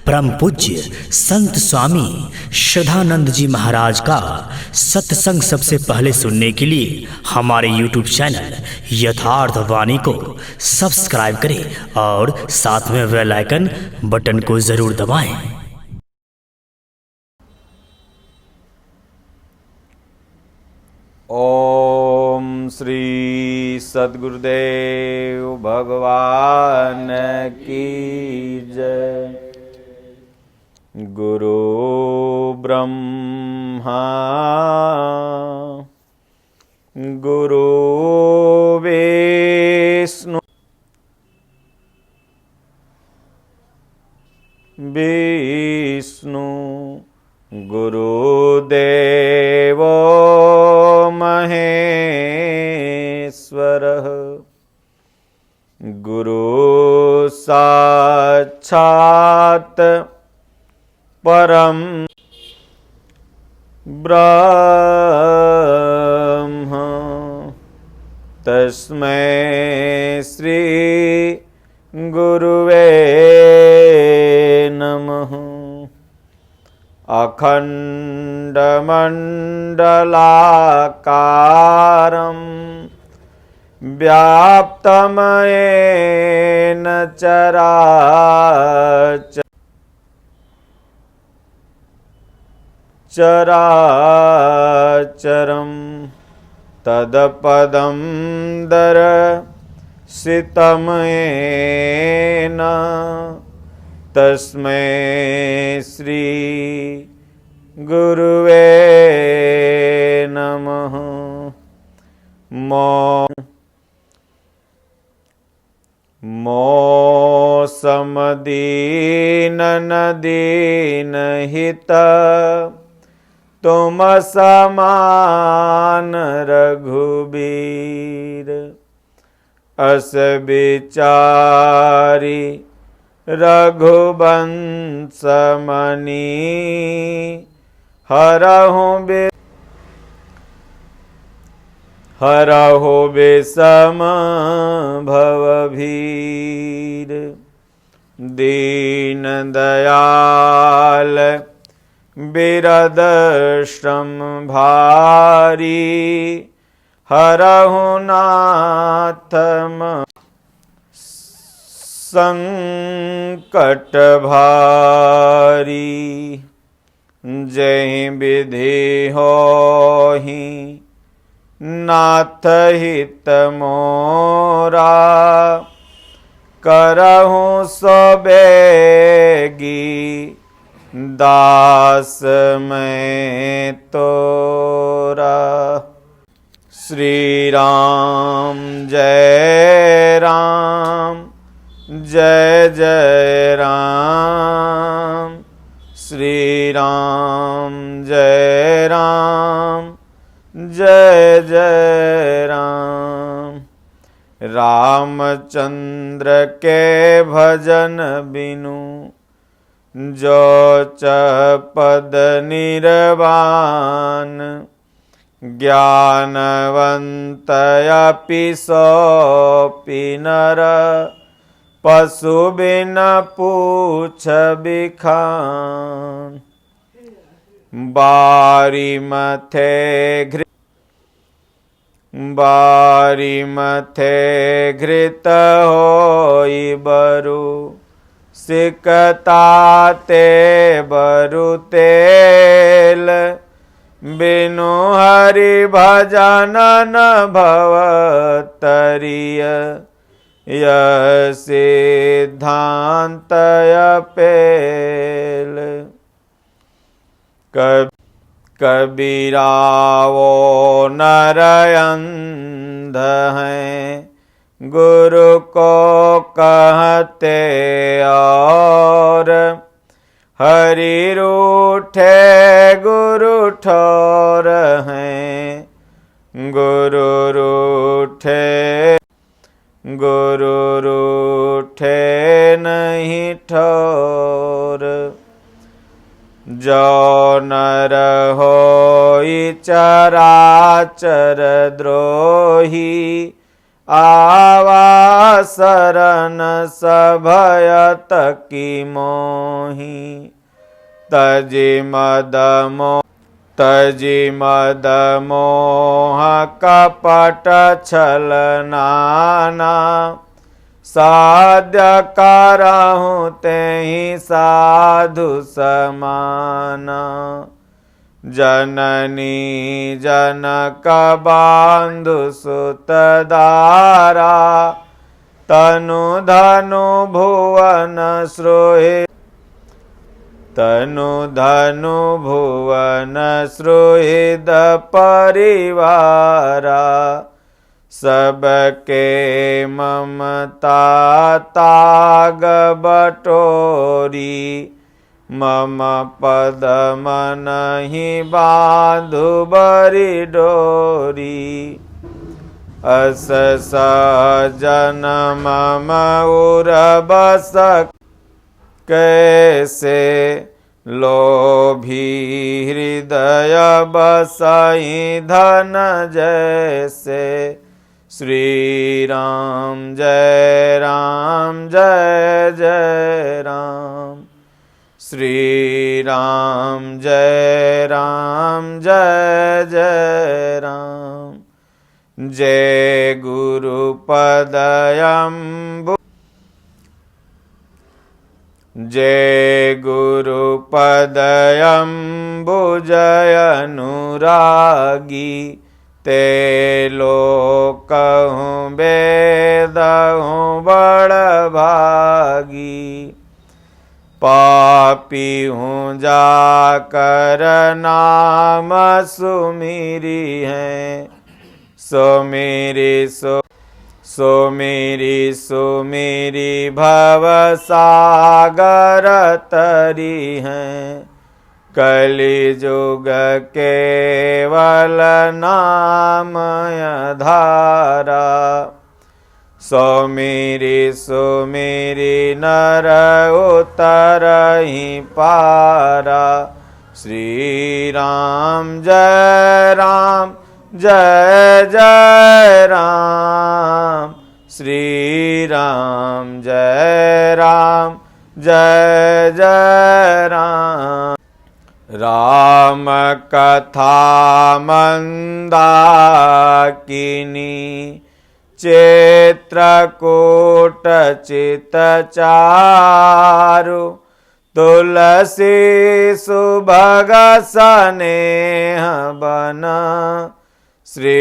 परम पूज्य संत स्वामी श्रद्धानंद जी महाराज का सत्संग सबसे पहले सुनने के लिए हमारे YouTube चैनल यथार्थ वाणी को सब्सक्राइब करें और साथ में बेल आइकन बटन को जरूर दबाएं। ओम श्री सद्गुरुदेव भगवान की जय। गुरु ब्रह्मा गुरु विष्णु गुरुदेवो महेश्वरः गुरु साक्षात् परम ब्रह्म तस्मै श्री गुरुवे नमः। अखण्डमण्डलाकारं व्याप्तमयेन चराचरं तत्पदं दर्शितमयेन तस्मै श्री गुरुवे नमः। समदीननदीनहित तुम समान रघुबीर अस विचारी रघुवंश मणि हरहु विषम भवभीर। दीन दयाल बिरद श्रम भारी हरहु नाथ संकट भारी। जय विधि होहि नाथ हित मोरा करहु सो बेगी दास मैं तोरा। श्री राम जय राम जय जय राम। श्री राम जय राम जय जय राम। रामचंद्र के भजन बिनु जो चपद निर्वाण ज्ञानवंत अपि सोपि नर पशु बिन पूछ बिखान। बारी मथे घृत होई बरु सिकताते बरु तेल बिनु हरि भजन न भवतरिय यह सिद्धांत अपेल। कबीरा वो नर अंध हैं गुरु को कहते और हरि रूठे गुरु ठोर हैं। गुरु रूठे नहीं ठोर। जो नर होई चराचर द्रोही आवा सरन सभयत की मोही। तजी मद मोह कपट छल नाना। साध्य करहु तेहि साधु समाना। जननी जनक बांधु सुत दारा। तनु धनु भुवन श्रोहि सुहृद परिवारा। सबके ममता ताग बटोरी। मम पद मनहि बांधु बरी डोरी। अस सजन मम उर बस कैसे। लोभी हृदय बसई धन जैसे। श्री राम जय राम जय जय राम। श्री राम जय जय राम। जय गुरुपदयम्बु जय गुरुपदयम्बुजय अनुरागी। ते लोकहु वेदहु बड़ भागी। पापी हूँ जाकर नाम सुमिरी है। सो मेरी भव सागर तरी हैं। कलि जुग केवल नामय धारा। सो मेरी नर उतरहि पारा। श्री राम जय जय राम। श्री राम जय जय राम। राम कथा मंदाकिनी। चित्रकूट चितचारु। तुलसी सुभग स्नेह बन। श्री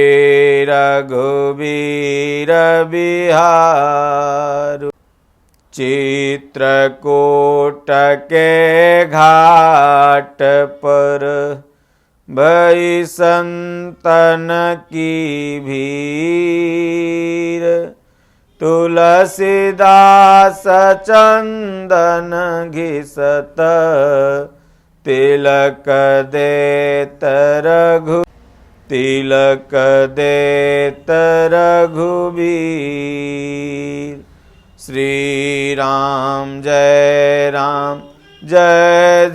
रघुवीर बिहारु। चित्रकूट के घाट पर भई संतन की भीड़। तुलसीदास चंदन घिसत। तिलक देत रघुबीर। श्री राम जय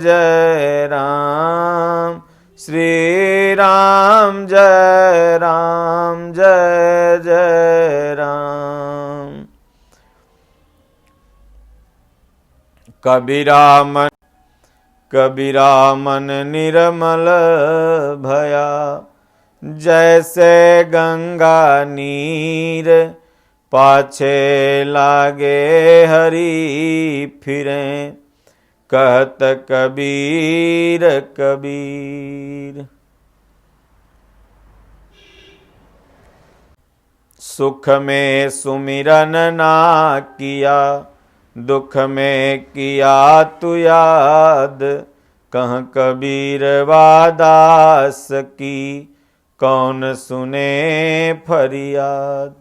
जय राम। श्री राम जय जय राम। कबीरा मन निर्मल भया। जैसे गंगा नीर। पाछे लागे हरि फिरे। कहत कबीर सुख में सुमिरन ना किया। दुख में किया तू याद। कह कबीर वादास की। कौन सुने फरियाद।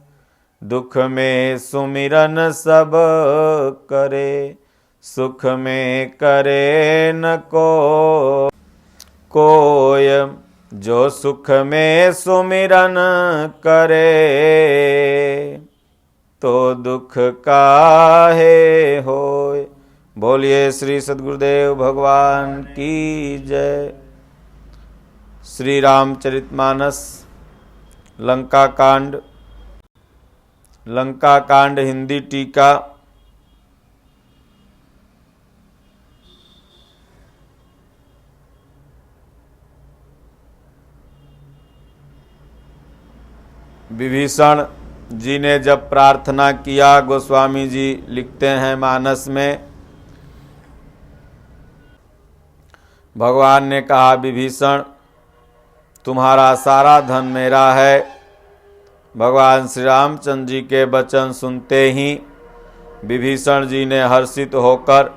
दुख में सुमिरन सब करे। सुख में करे न कोय। जो सुख में सुमिरन करे। तो दुख काहे होय। बोलिए श्री सद्गुरुदेव भगवान की जय। श्री रामचरितमानस लंका कांड लंका कांड हिंदी टीका। विभीषण जी ने जब प्रार्थना किया, गोस्वामी जी लिखते हैं मानस में, भगवान ने कहा, विभीषण तुम्हारा सारा धन मेरा है। भगवान श्री रामचंद्र जी के वचन सुनते ही विभीषण जी ने हर्षित होकर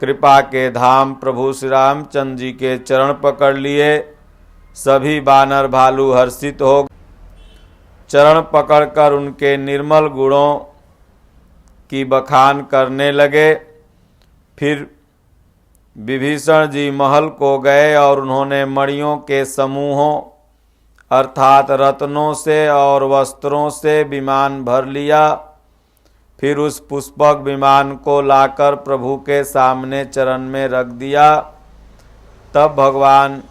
कृपा के धाम प्रभु श्री रामचंद्र जी के चरण पकड़ लिए। सभी बानर भालू हर्षित हो चरण पकड़कर उनके निर्मल गुणों की बखान करने लगे। फिर विभीषण जी महल को गए और उन्होंने मणियों के समूहों अर्थात रत्नों से और वस्त्रों से विमान भर लिया। फिर उस पुष्पक विमान को लाकर प्रभु के सामने चरण में रख दिया। तब भगवान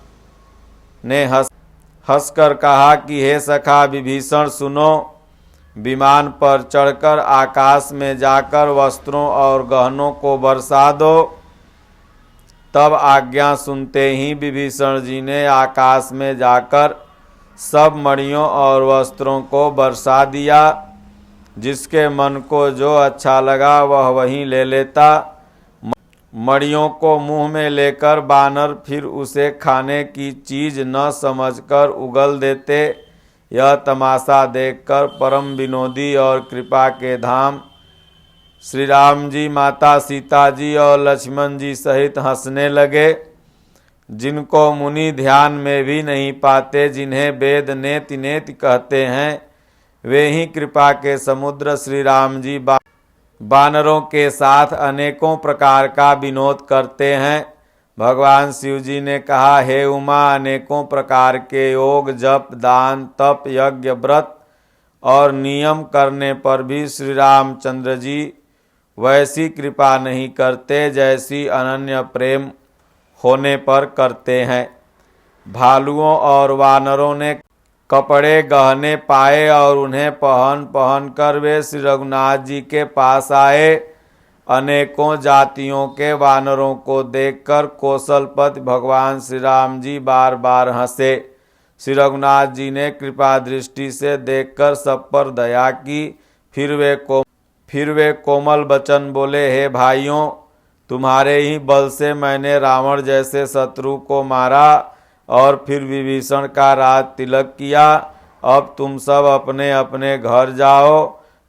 ने हंसकर कहा कि हे सखा विभीषण सुनो, विमान पर चढ़कर आकाश में जाकर वस्त्रों और गहनों को बरसा दो। तब आज्ञा सुनते ही विभीषण जी ने आकाश में जाकर सब मणियों और वस्त्रों को बरसा दिया। जिसके मन को जो अच्छा लगा वह वहीं ले लेता। मणियों को मुंह में लेकर बानर फिर उसे खाने की चीज न समझकर उगल देते। यह तमाशा देखकर परम विनोदी और कृपा के धाम श्री राम जी, माता सीता जी और लक्ष्मण जी सहित हंसने लगे। जिनको मुनि ध्यान में भी नहीं पाते, जिन्हें वेद नेति नेति कहते हैं, वे ही कृपा के समुद्र श्री राम जी बानरों के साथ अनेकों प्रकार का विनोद करते हैं। भगवान शिव जी ने कहा, हे उमा, अनेकों प्रकार के योग, जप, दान, तप, यज्ञ, व्रत और नियम करने पर भी श्री रामचंद्र जी वैसी कृपा नहीं करते जैसी अनन्य प्रेम होने पर करते हैं। भालुओं और वानरों ने कपड़े गहने पाए और उन्हें पहन कर वे श्री रघुनाथ जी के पास आए। अनेकों जातियों के वानरों को देखकर कौशलपति भगवान श्री राम जी बार बार हंसे। श्री रघुनाथ जी ने कृपा दृष्टि से देखकर सब पर दया की। फिर वे कोमल वचन बोले, हे भाइयों, तुम्हारे ही बल से मैंने रावण जैसे शत्रु को मारा और फिर विभीषण का राज तिलक किया। अब तुम सब अपने अपने घर जाओ,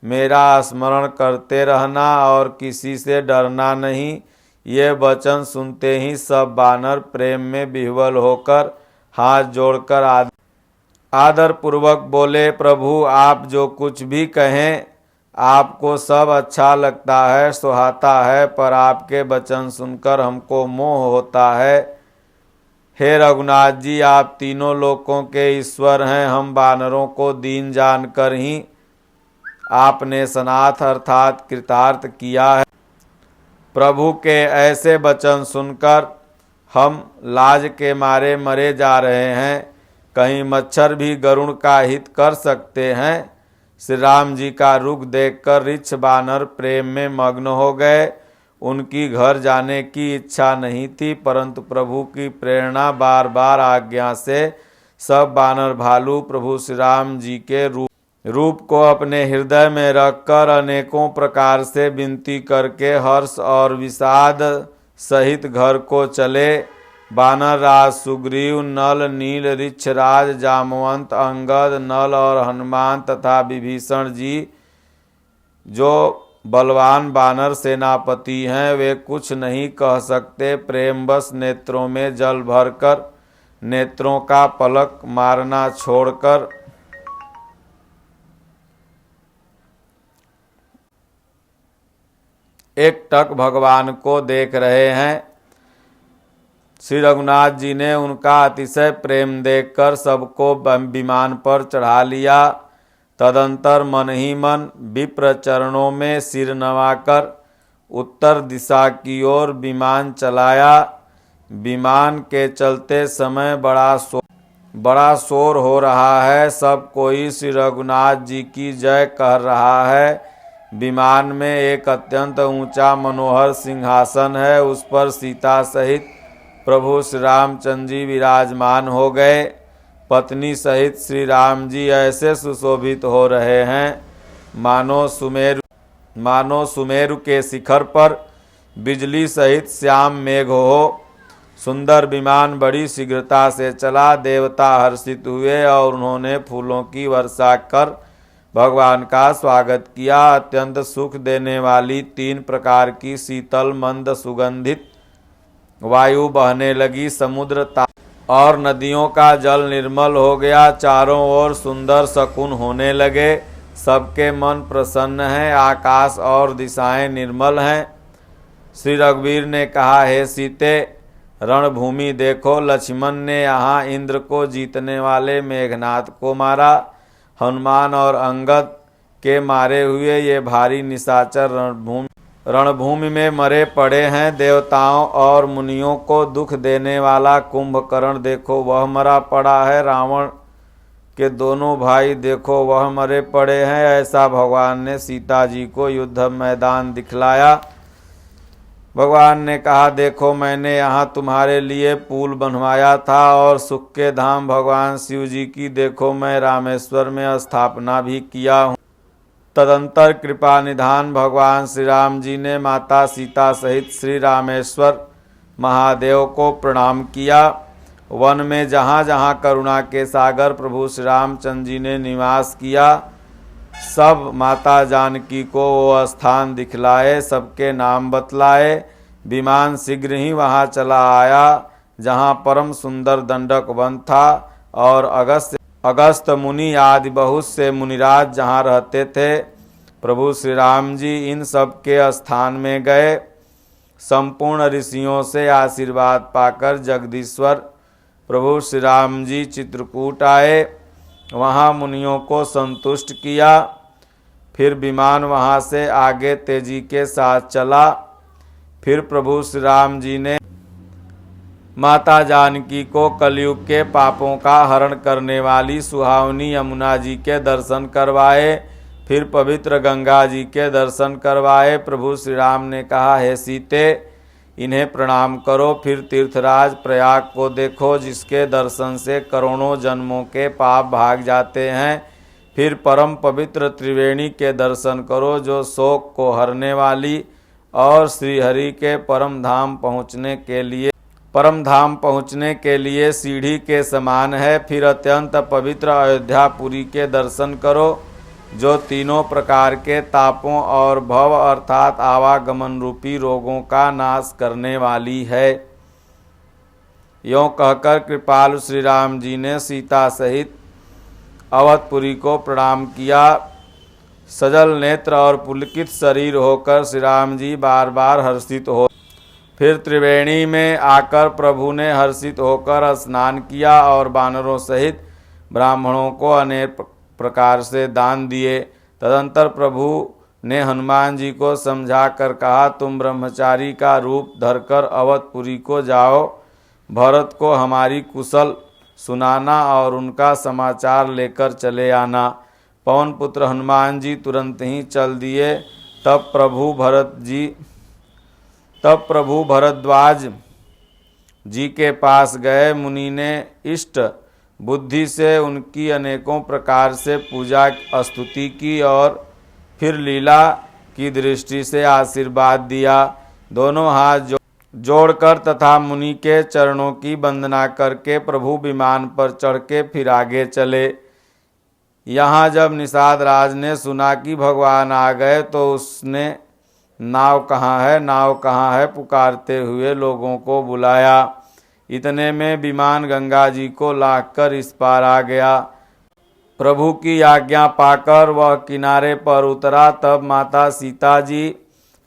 मेरा स्मरण करते रहना और किसी से डरना नहीं। ये वचन सुनते ही सब बानर प्रेम में विह्वल होकर हाथ जोड़कर आदर पूर्वक बोले, प्रभु आप जो कुछ भी कहें आपको सब अच्छा लगता है, सुहाता है, पर आपके वचन सुनकर हमको मोह होता है। हे रघुनाथ जी, आप तीनों लोकों के ईश्वर हैं। हम बानरों को दीन जानकर ही आपने सनाथ अर्थात कृतार्थ किया है। प्रभु के ऐसे वचन सुनकर हम लाज के मारे मरे जा रहे हैं। कहीं मच्छर भी गरुड़ का हित कर सकते हैं। श्री राम जी का रुख देखकर ऋक्ष बानर प्रेम में मग्न हो गए। उनकी घर जाने की इच्छा नहीं थी, परंतु प्रभु की प्रेरणा बार बार आज्ञा से सब बानर भालू प्रभु श्री राम जी के रूप को अपने हृदय में रखकर अनेकों प्रकार से विनती करके हर्ष और विषाद सहित घर को चले। बानर राज सुग्रीव, नल, नील, ऋक्षराज, जामवंत, अंगद, नल और हनुमान तथा विभीषण जी जो बलवान बानर सेनापति हैं, वे कुछ नहीं कह सकते। प्रेमवश नेत्रों में जल भरकर नेत्रों का पलक मारना छोड़कर एकटक भगवान को देख रहे हैं। श्री रघुनाथ जी ने उनका अतिशय प्रेम देखकर सबको विमान पर चढ़ा लिया। तदंतर मन ही मन विप्र चरणों में सिर नवाकर उत्तर दिशा की ओर विमान चलाया। विमान के चलते समय बड़ा बड़ा शोर हो रहा है, सब कोई श्री रघुनाथ जी की जय कह रहा है। विमान में एक अत्यंत ऊंचा मनोहर सिंहासन है, उस पर सीता सहित प्रभु श्री रामचंद्र जी विराजमान हो गए। पत्नी सहित श्री राम जी ऐसे सुशोभित हो रहे हैं मानो सुमेरु के शिखर पर बिजली सहित श्याम मेघ हो। सुंदर विमान बड़ी शीघ्रता से चला। देवता हर्षित हुए और उन्होंने फूलों की वर्षा कर भगवान का स्वागत किया। अत्यंत सुख देने वाली 3 प्रकार की शीतल मंद सुगंधित वायु बहने लगी। समुद्र और नदियों का जल निर्मल हो गया। चारों ओर सुंदर शकुन होने लगे। सबके मन प्रसन्न हैं। आकाश और दिशाएं निर्मल हैं। श्री रघुवीर ने कहा, हे सीते, रणभूमि देखो। लक्ष्मण ने यहाँ इंद्र को जीतने वाले मेघनाद को मारा। हनुमान और अंगद के मारे हुए ये भारी निशाचर रणभूमि में मरे पड़े हैं। देवताओं और मुनियों को दुख देने वाला कुंभकर्ण देखो, वह मरा पड़ा है। रावण के दोनों भाई देखो, वह मरे पड़े हैं। ऐसा भगवान ने सीता जी को युद्ध मैदान दिखलाया। भगवान ने कहा, देखो मैंने यहाँ तुम्हारे लिए पुल बनवाया था और सुख के धाम भगवान शिव जी की देखो मैं रामेश्वर में स्थापना भी किया हूँ। तदंतर कृपा निधान भगवान श्री राम जी ने माता सीता सहित श्री रामेश्वर महादेव को प्रणाम किया। वन में जहाँ जहाँ करुणा के सागर प्रभु श्री रामचंद्र जी ने निवास किया, सब माता जानकी को वो स्थान दिखलाए, सबके नाम बतलाए। विमान शीघ्र ही वहाँ चला आया जहाँ परम सुंदर दंडक वन था और अगस्त मुनि आदि बहुत से मुनिराज जहाँ रहते थे। प्रभु श्री राम जी इन सब के स्थान में गए। संपूर्ण ऋषियों से आशीर्वाद पाकर जगदीश्वर प्रभु श्री राम जी चित्रकूट आए, वहाँ मुनियों को संतुष्ट किया। फिर विमान वहाँ से आगे तेजी के साथ चला। फिर प्रभु श्री राम जी ने माता जानकी को कलयुग के पापों का हरण करने वाली सुहावनी यमुना जी के दर्शन करवाए। फिर पवित्र गंगा जी के दर्शन करवाए। प्रभु श्री राम ने कहा, हे सीते, इन्हें प्रणाम करो। फिर तीर्थराज प्रयाग को देखो, जिसके दर्शन से करोड़ों जन्मों के पाप भाग जाते हैं। फिर परम पवित्र त्रिवेणी के दर्शन करो, जो शोक को हरने वाली और श्री हरि के परम धाम पहुँचने के लिए सीढ़ी के समान है। फिर अत्यंत पवित्र अयोध्यापुरी के दर्शन करो, जो तीनों प्रकार के तापों और भव अर्थात आवागमन रूपी रोगों का नाश करने वाली है। यों कहकर कृपालु श्री राम जी ने सीता सहित अवधपुरी को प्रणाम किया। सजल नेत्र और पुलकित शरीर होकर श्री राम जी बार बार हर्षित हो। फिर त्रिवेणी में आकर प्रभु ने हर्षित होकर स्नान किया और वानरों सहित ब्राह्मणों को अनेक प्रकार से दान दिए। तदंतर प्रभु ने हनुमान जी को समझा कर कहा, तुम ब्रह्मचारी का रूप धरकर अवधपुरी को जाओ। भरत को हमारी कुशल सुनाना और उनका समाचार लेकर चले आना। पवन पुत्र हनुमान जी तुरंत ही चल दिए। तब प्रभु भरद्वाज जी के पास गए। मुनि ने इष्ट बुद्धि से उनकी अनेकों प्रकार से पूजा स्तुति की और फिर लीला की दृष्टि से आशीर्वाद दिया। दोनों हाथ जोड़कर तथा मुनि के चरणों की वंदना करके प्रभु विमान पर चढ़ के फिर आगे चले। यहाँ जब निषाद राज ने सुना कि भगवान आ गए तो उसने नाव कहाँ है पुकारते हुए लोगों को बुलाया। इतने में विमान गंगा जी को लाकर इस पार आ गया। प्रभु की आज्ञा पाकर वह किनारे पर उतरा। तब माता सीता जी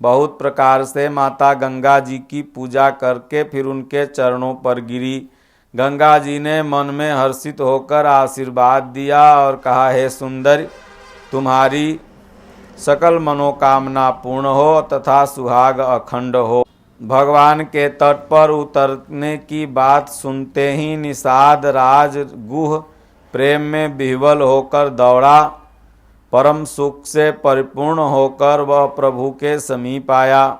बहुत प्रकार से माता गंगा जी की पूजा करके फिर उनके चरणों पर गिरी। गंगा जी ने मन में हर्षित होकर आशीर्वाद दिया और कहा, हे सुंदरी, तुम्हारी सकल मनोकामना पूर्ण हो तथा सुहाग अखंड हो। भगवान के तट पर उतरने की बात सुनते ही निषाद राज गुह प्रेम में विह्वल होकर दौड़ा। परम सुख से परिपूर्ण होकर वह प्रभु के समीप आया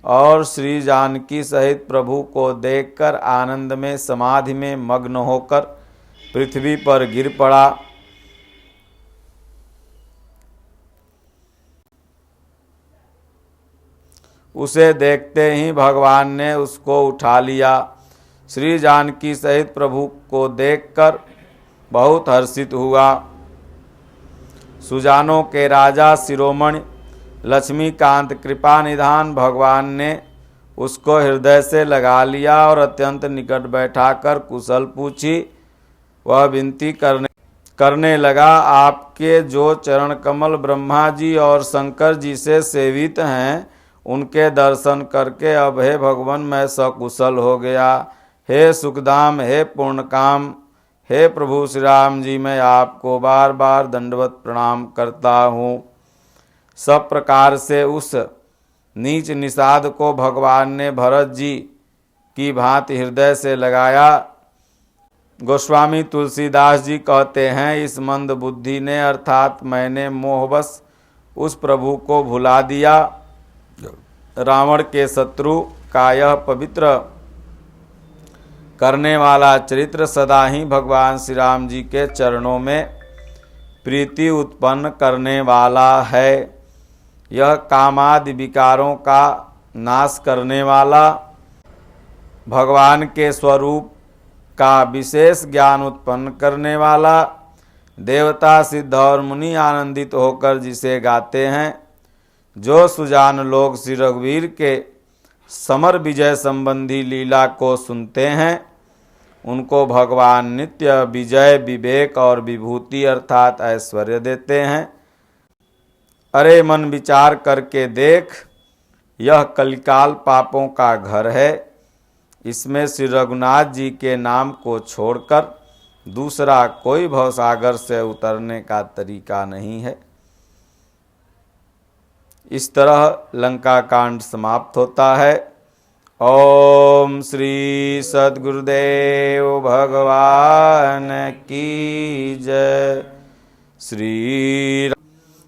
और श्री जानकी सहित प्रभु को देखकर आनंद में समाधि में मग्न होकर पृथ्वी पर गिर पड़ा। उसे देखते ही भगवान ने उसको उठा लिया। श्री जानकी सहित प्रभु को देखकर बहुत हर्षित हुआ। सुजानों के राजा शिरोमणि लक्ष्मीकांत कृपा निधान भगवान ने उसको हृदय से लगा लिया और अत्यंत निकट बैठाकर कुशल पूछी। वह विनती करने लगा, आपके जो चरण कमल ब्रह्मा जी और शंकर जी से सेवित हैं, उनके दर्शन करके अब हे भगवान मैं सकुशल हो गया। हे सुखधाम, हे पूर्णकाम, हे प्रभु श्री राम जी, मैं आपको बार बार दंडवत प्रणाम करता हूँ। सब प्रकार से उस नीच निषाद को भगवान ने भरत जी की भांति हृदय से लगाया। गोस्वामी तुलसीदास जी कहते हैं, इस मंद बुद्धि ने अर्थात मैंने मोहवश उस प्रभु को भुला दिया। रावण के शत्रु का यह पवित्र करने वाला चरित्र सदा ही भगवान श्री राम जी के चरणों में प्रीति उत्पन्न करने वाला है। यह कामादि विकारों का नाश करने वाला, भगवान के स्वरूप का विशेष ज्ञान उत्पन्न करने वाला, देवता सिद्ध और मुनि आनंदित होकर जिसे गाते हैं। जो सुजान लोग श्री रघुवीर के समर विजय संबंधी लीला को सुनते हैं, उनको भगवान नित्य विजय, विवेक और विभूति अर्थात ऐश्वर्य देते हैं। अरे मन विचार करके देख, यह कलिकाल पापों का घर है। इसमें श्री रघुनाथ जी के नाम को छोड़कर दूसरा कोई भवसागर से उतरने का तरीका नहीं है। इस तरह लंका कांड समाप्त होता है। ओम श्री सद्गुरुदेव भगवान की जय। श्री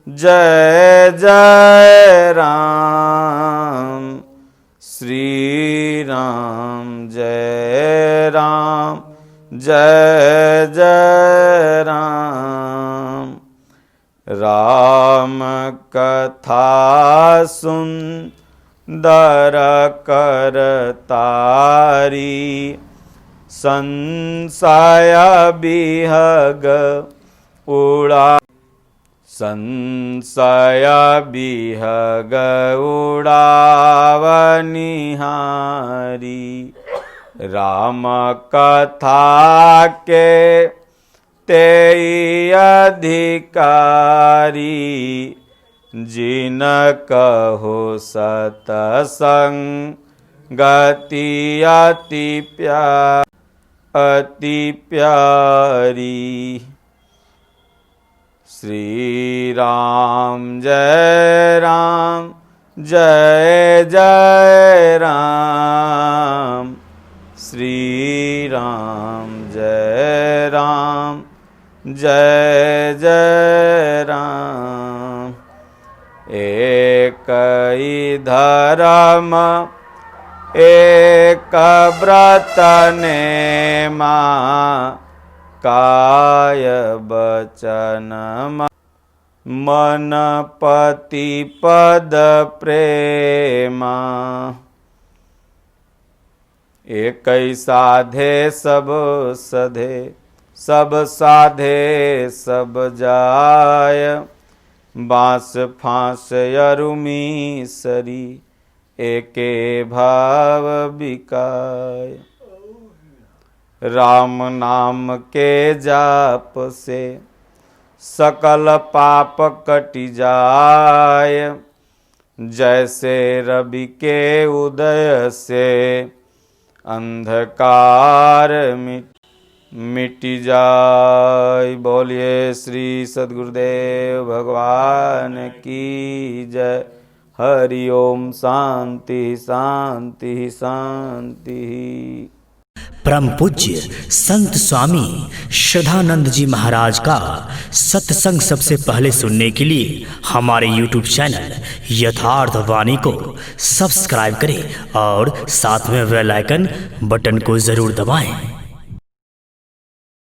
जय जय राम, श्री राम जय राम, जय जय राम। राम कथा सुंदर कर तारी, संशय बिहग उड़ा, संशय बिहग उड़ावनिहारी। राम कथा के तेई अधिकारी, जिन कहो सतसंग गति अति प्यारी। श्री राम जय राम, जय जय राम, श्री राम जय राम, जय जय राम। एक ही धर्म एक व्रत नेमा, काय बचन मन पति पद प्रेमा। एक साधे सब सधे, सब साधे सब जाय, बांस फांस अरुमी सरी, एके भाव बिकाय। राम नाम के जाप से सकल पाप कटि जाय, जैसे रवि के उदय से अंधकार मिट जाय। बोलिए श्री सद्गुरुदेव भगवान की जय। हरि ओम शांति शांति शांति। परम पूज्य संत स्वामी श्रद्धानंद जी महाराज का सत्संग सबसे पहले सुनने के लिए हमारे YouTube चैनल यथार्थ वाणी को सब्सक्राइब करें और साथ में बेल आइकन बटन को जरूर दबाएं।